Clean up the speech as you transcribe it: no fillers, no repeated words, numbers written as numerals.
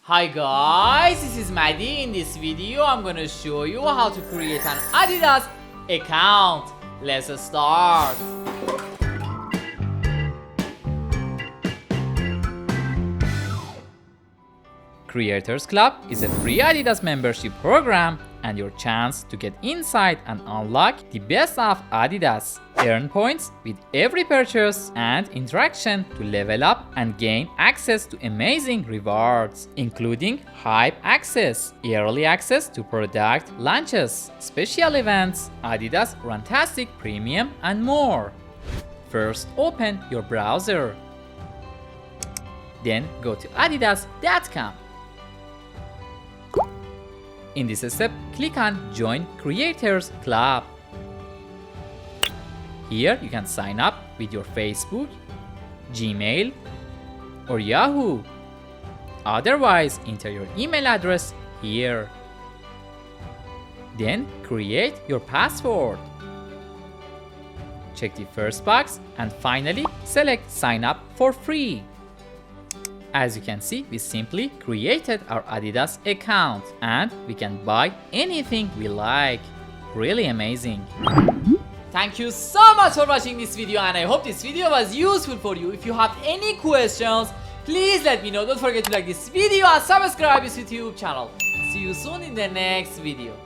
Hi guys, this is Maddie. In this video, I'm gonna show you how to create an Adidas account. Let's start. Creators Club is a free Adidas membership program and your chance to get insight and unlock the best of Adidas. Earn points with every purchase and interaction to level up and gain access to amazing rewards, including hype access, early access to product launches, special events, Adidas Runtastic Premium, and more. First, open your browser. Then go to adidas.com. In this step, click on Join Creators Club. Here you can sign up with your Facebook, Gmail, or Yahoo. Otherwise, enter your email address here. Then create your password. Check the first box and finally select Sign up for free. As you can see, we simply created our Adidas account and we can buy anything we like. Really amazing. Thank you so much for watching this video and I hope this video was useful for you. If you have any questions, please let me know. Don't forget to like this video and subscribe to this YouTube channel. See you soon in the next video.